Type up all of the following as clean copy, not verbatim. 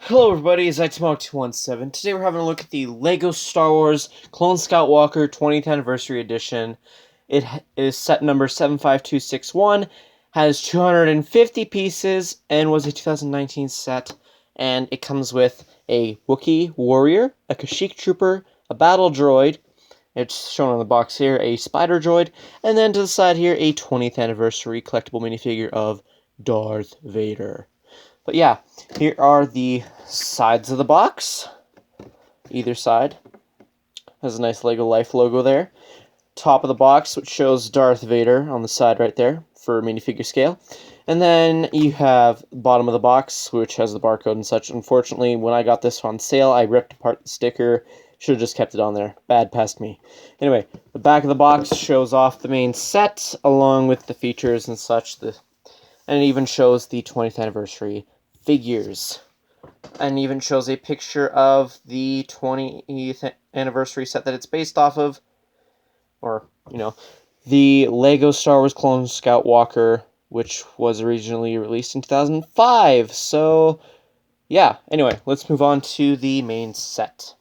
Hello everybody, it's Xmog217. Today we're having a look at the LEGO Star Wars Clone Scout Walker 20th Anniversary Edition. It is set number 75261, has 250 pieces, and was a 2019 set. And it comes with a Wookiee Warrior, a Kashyyyk Trooper, a Battle Droid, it's shown on the box here, a Spider Droid, and then to the side here, a 20th Anniversary collectible minifigure of Darth Vader. But yeah, here are the sides of the box. Either side has a nice LEGO Life logo there. Top of the box, which shows Darth Vader on the side right there for minifigure scale. And then you have the bottom of the box, which has the barcode and such. Unfortunately, when I got this on sale, I ripped apart the sticker. Should have just kept it on there. Bad past me. Anyway, the back of the box shows off the main set, along with the features and such. And it even shows the 20th anniversary figures. And even shows a picture of the 20th anniversary set that it's based off of. Or, the LEGO Star Wars Clone Scout Walker, which was originally released in 2005. So, yeah. Anyway, let's move on to the main set.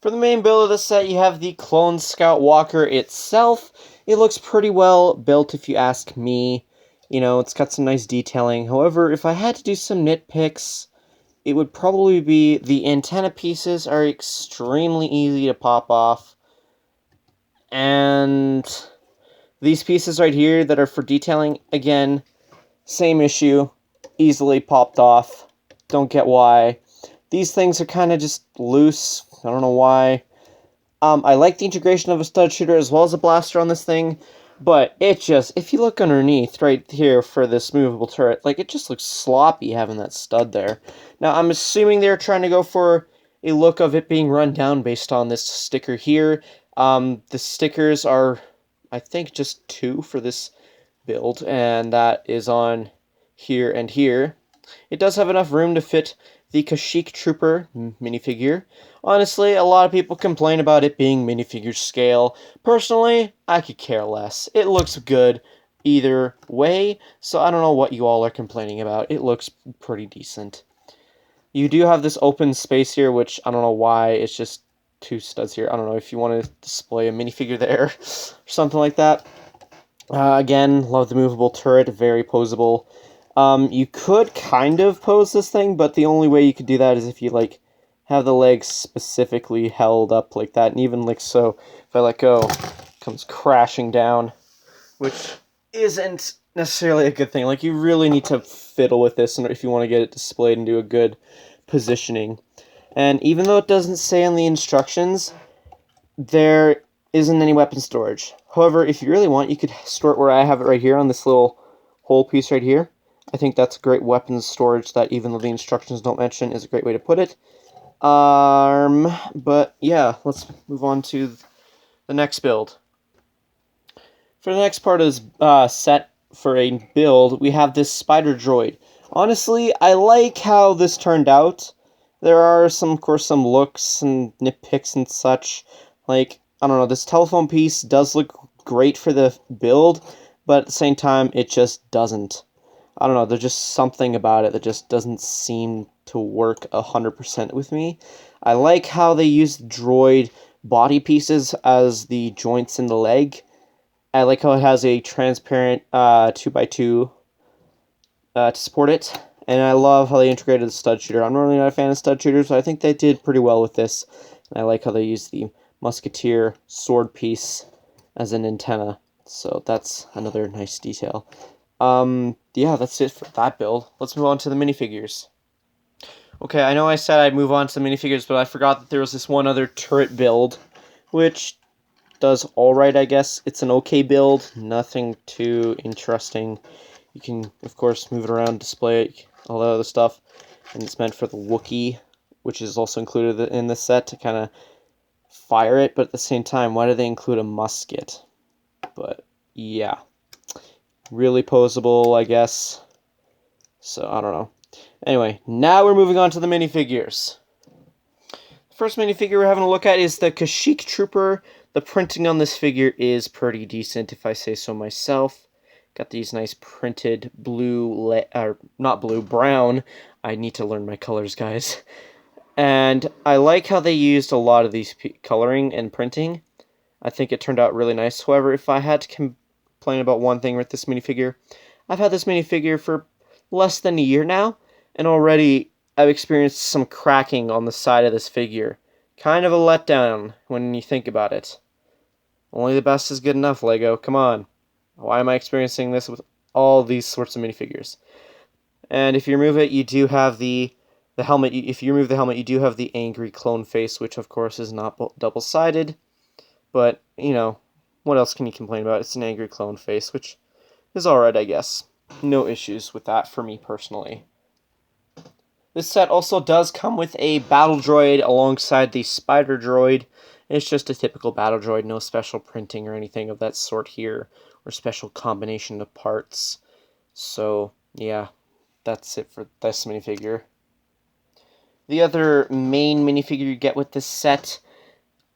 For the main build of the set, you have the Clone Scout Walker itself. It looks pretty well built if you ask me. It's got some nice detailing. However, if I had to do some nitpicks, it would probably be the antenna pieces are extremely easy to pop off. And these pieces right here that are for detailing, again, same issue, easily popped off. Don't get why. These things are kind of just loose. I don't know why. I like the integration of a stud shooter as well as a blaster on this thing, but it just, if you look underneath right here for this movable turret, it just looks sloppy having that stud there. Now, I'm assuming they're trying to go for a look of it being run down based on this sticker here. The stickers are, I think, just 2 for this build, and that is on here and here. It does have enough room to fit the Kashyyyk Trooper minifigure. Honestly, a lot of people complain about it being minifigure scale. Personally, I could care less. It looks good either way, so I don't know what you all are complaining about. It looks pretty decent. You do have this open space here, which I don't know why. It's just 2 studs here. I don't know if you want to display a minifigure there or something like that. Again, love the movable turret, very posable. You could kind of pose this thing, but the only way you could do that is if you, have the legs specifically held up like that. And even so, if I let go, it comes crashing down, which isn't necessarily a good thing. You really need to fiddle with this if you want to get it displayed and do a good positioning. And even though it doesn't say on the instructions, there isn't any weapon storage. However, if you really want, you could store it where I have it right here on this little hole piece right here. I think that's great weapons storage that, even though the instructions don't mention, is a great way to put it. But yeah, let's move on to the next build. For the next part of this set for a build, we have this Spider Droid. Honestly, I like how this turned out. There are of course, some looks and nitpicks and such. I don't know, this telephone piece does look great for the build, but at the same time, it just doesn't. I don't know, there's just something about it that just doesn't seem to work 100% with me. I like how they use droid body pieces as the joints in the leg. I like how it has a transparent 2x2 to support it. And I love how they integrated the stud shooter. I'm normally not a fan of stud shooters, but I think they did pretty well with this. And I like how they used the musketeer sword piece as an antenna. So that's another nice detail. Yeah, that's it for that build. Let's move on to the minifigures. Okay, I know I said I'd move on to the minifigures, but I forgot that there was this one other turret build, which does alright, I guess. It's an okay build, nothing too interesting. You can, of course, move it around, display it, all that other stuff. And it's meant for the Wookiee, which is also included in the set to kind of fire it, but at the same time, why do they include a musket? But, yeah. Really posable, I guess. So, I don't know. Anyway, now we're moving on to the minifigures. The first minifigure we're having a look at is the Kashyyyk Trooper. The printing on this figure is pretty decent, if I say so myself. Got these nice printed blue, not blue, brown. I need to learn my colors, guys. And I like how they used a lot of these coloring and printing. I think it turned out really nice. However, if I had to complain about one thing with this minifigure, I've had this minifigure for less than a year now, and already I've experienced some cracking on the side of this figure. Kind of a letdown when you think about it. Only the best is good enough, Lego. Come on. Why am I experiencing this with all these sorts of minifigures? And if you remove it, you do have the helmet. If you remove the helmet, you do have the angry clone face, which of course is not double-sided. But, you know, what else can you complain about? It's an angry clone face, which is alright, I guess. No issues with that for me personally. This set also does come with a battle droid alongside the spider droid. It's just a typical battle droid, no special printing or anything of that sort here, or special combination of parts. So, yeah, that's it for this minifigure. The other main minifigure you get with this set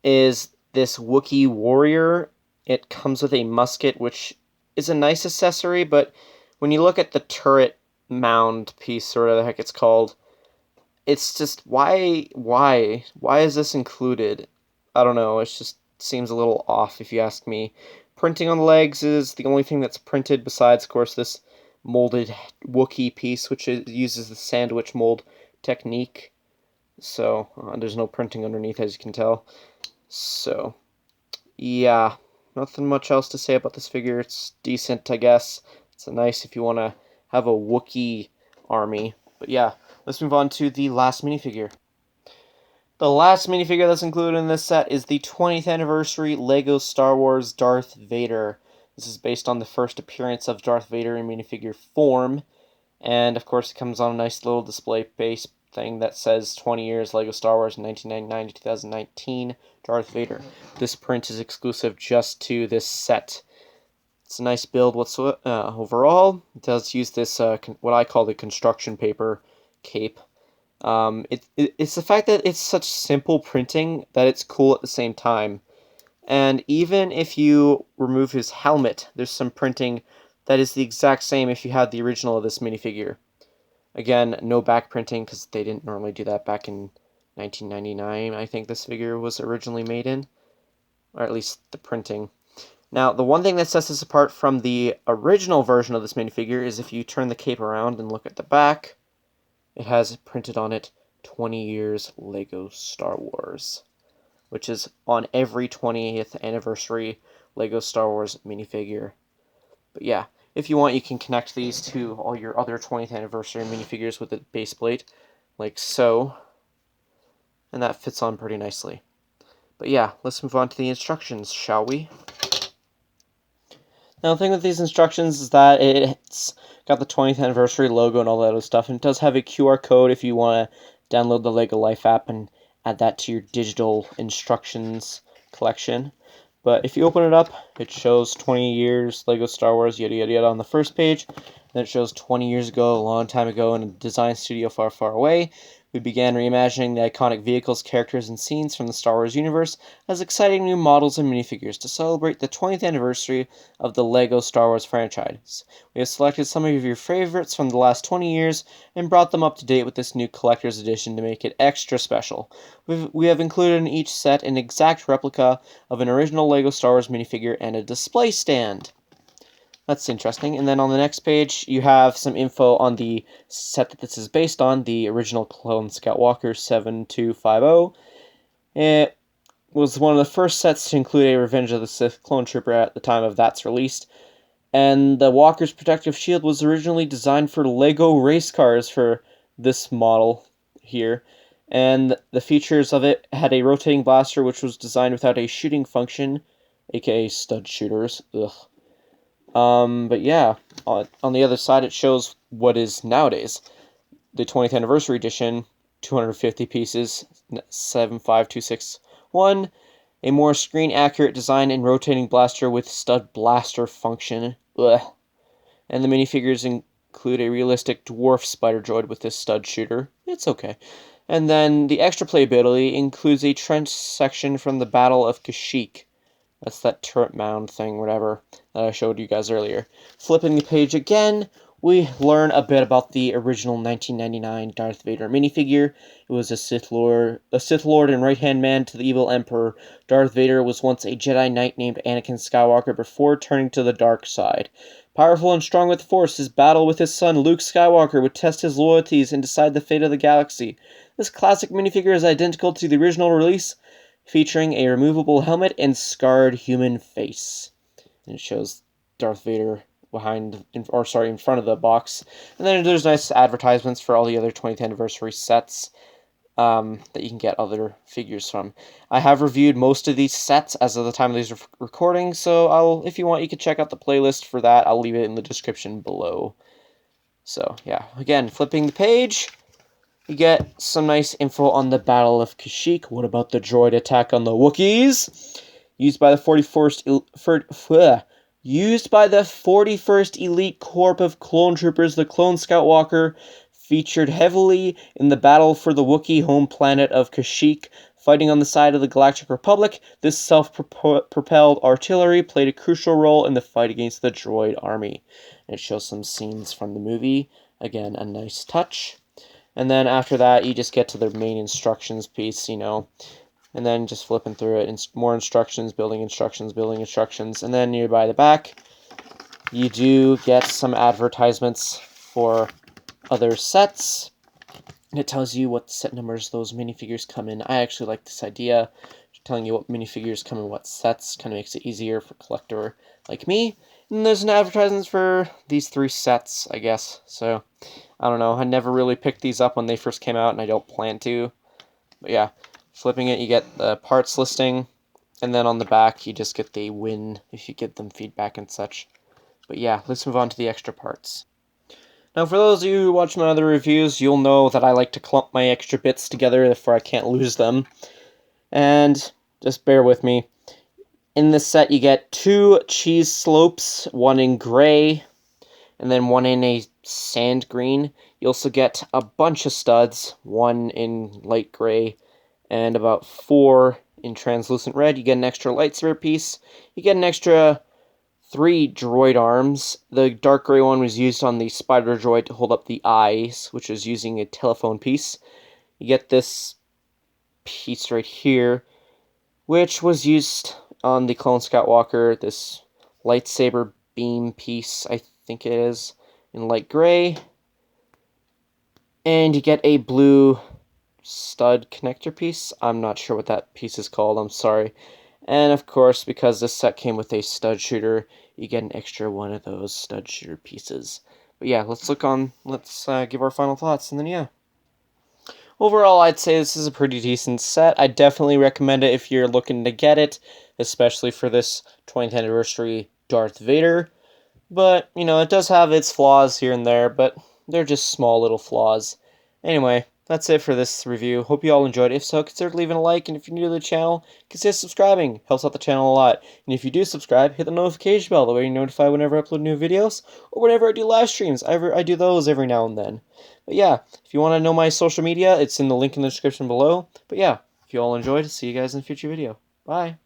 is this Wookiee warrior. It comes with a musket, which is a nice accessory, but when you look at the turret mound piece, or whatever the heck it's called, it's just, why is this included? I don't know, it just seems a little off if you ask me. Printing on the legs is the only thing that's printed besides, of course, this molded Wookiee piece, which uses the sandwich mold technique. So, there's no printing underneath, as you can tell. So, yeah, nothing much else to say about this figure. It's decent, I guess. It's nice if you want to have a Wookiee army. But yeah, let's move on to the last minifigure. The last minifigure that's included in this set is the 20th anniversary LEGO Star Wars Darth Vader. This is based on the first appearance of Darth Vader in minifigure form. And, of course, it comes on a nice little display base thing that says 20 years LEGO Star Wars 1999 to 2019 Darth Vader. This print is exclusive just to this set. It's a nice build overall. It does use this, what I call the construction paper cape. It's the fact that it's such simple printing that it's cool at the same time. And even if you remove his helmet, there's some printing that is the exact same if you had the original of this minifigure. Again, no back printing, because they didn't normally do that back in 1999, I think this figure was originally made in. Or at least the printing. Now, the one thing that sets this apart from the original version of this minifigure is if you turn the cape around and look at the back, it has printed on it 20 years LEGO Star Wars, which is on every 20th anniversary LEGO Star Wars minifigure. But yeah, if you want, you can connect these to all your other 20th anniversary minifigures with a base plate, like so, and that fits on pretty nicely. But yeah, let's move on to the instructions, shall we? Now, the thing with these instructions is that it's got the 20th anniversary logo and all that other stuff, and it does have a QR code if you want to download the LEGO Life app and add that to your digital instructions collection. But if you open it up, it shows 20 years LEGO Star Wars, yada yada yada on the first page. Then it shows 20 years ago, a long time ago, in a design studio far, far away, we began reimagining the iconic vehicles, characters, and scenes from the Star Wars universe as exciting new models and minifigures to celebrate the 20th anniversary of the LEGO Star Wars franchise. We have selected some of your favorites from the last 20 years and brought them up to date with this new collector's edition to make it extra special. We have included in each set an exact replica of an original LEGO Star Wars minifigure and a display stand. That's interesting. And then on the next page, you have some info on the set that this is based on, the original Clone Scout Walker 7250. It was one of the first sets to include a Revenge of the Sith clone trooper at the time of that's released. And the Walker's protective shield was originally designed for LEGO race cars for this model here. And the features of it had a rotating blaster, which was designed without a shooting function, aka stud shooters. Ugh. But yeah, on the other side it shows what is nowadays. The 20th anniversary edition, 250 pieces, 75261, a more screen-accurate design and rotating blaster with stud blaster function. Ugh. And the minifigures include a realistic dwarf spider droid with this stud shooter. It's okay. And then the extra playability includes a trench section from the Battle of Kashyyyk. That's that turret mound thing, whatever, that I showed you guys earlier. Flipping the page again, we learn a bit about the original 1999 Darth Vader minifigure. It was a Sith Lord and right-hand man to the evil Emperor. Darth Vader was once a Jedi Knight named Anakin Skywalker before turning to the dark side. Powerful and strong with the Force, his battle with his son Luke Skywalker would test his loyalties and decide the fate of the galaxy. This classic minifigure is identical to the original release, featuring a removable helmet and scarred human face. And it shows Darth Vader in front of the box. And then there's nice advertisements for all the other 20th anniversary sets that you can get other figures from. I have reviewed most of these sets as of the time of these recordings, so if you want, you can check out the playlist for that. I'll leave it in the description below. So yeah, again, flipping the page, you get some nice info on the Battle of Kashyyyk. What about the droid attack on the Wookiees? Used by the 41st Elite Corps of Clone Troopers, the Clone Scout Walker featured heavily in the battle for the Wookiee home planet of Kashyyyk. Fighting on the side of the Galactic Republic, this self-propelled artillery played a crucial role in the fight against the droid army. And it shows some scenes from the movie. Again, a nice touch. And then after that, you just get to the main instructions piece, and then just flipping through it, and more instructions, building instructions, and then nearby the back, you do get some advertisements for other sets, and it tells you what set numbers those minifigures come in. I actually like this idea, telling you what minifigures come in what sets, kind of makes it easier for a collector like me. And there's an advertisement for these 3 sets, I guess, so I don't know. I never really picked these up when they first came out, and I don't plan to. But yeah, flipping it, you get the parts listing, and then on the back, you just get the win if you give them feedback and such. But yeah, let's move on to the extra parts. Now, for those of you who watch my other reviews, you'll know that I like to clump my extra bits together before I can't lose them. And just bear with me. In this set, you get 2 cheese slopes, one in gray, and then one in a sand green. You also get a bunch of studs, one in light gray, and about 4 in translucent red. You get an extra lightsaber piece. You get an extra 3 droid arms. The dark gray one was used on the spider droid to hold up the eyes, which was using a telephone piece. You get this piece right here, which was used on the Clone Scout Walker, this lightsaber beam piece, I think it is, in light gray. And you get a blue stud connector piece. I'm not sure what that piece is called, I'm sorry. And of course, because this set came with a stud shooter, you get an extra one of those stud shooter pieces. But yeah, let's give our final thoughts, and then yeah. Overall, I'd say this is a pretty decent set. I definitely recommend it if you're looking to get it, especially for this 20th anniversary Darth Vader. But, it does have its flaws here and there, but they're just small little flaws. Anyway, that's it for this review. Hope you all enjoyed. If so, consider leaving a like, and if you're new to the channel, consider subscribing. Helps out the channel a lot. And if you do subscribe, hit the notification bell, that way you're notified whenever I upload new videos, or whenever I do live streams. I do those every now and then. But yeah, if you want to know my social media, it's in the link in the description below. But yeah, if you all enjoyed, see you guys in a future video. Bye!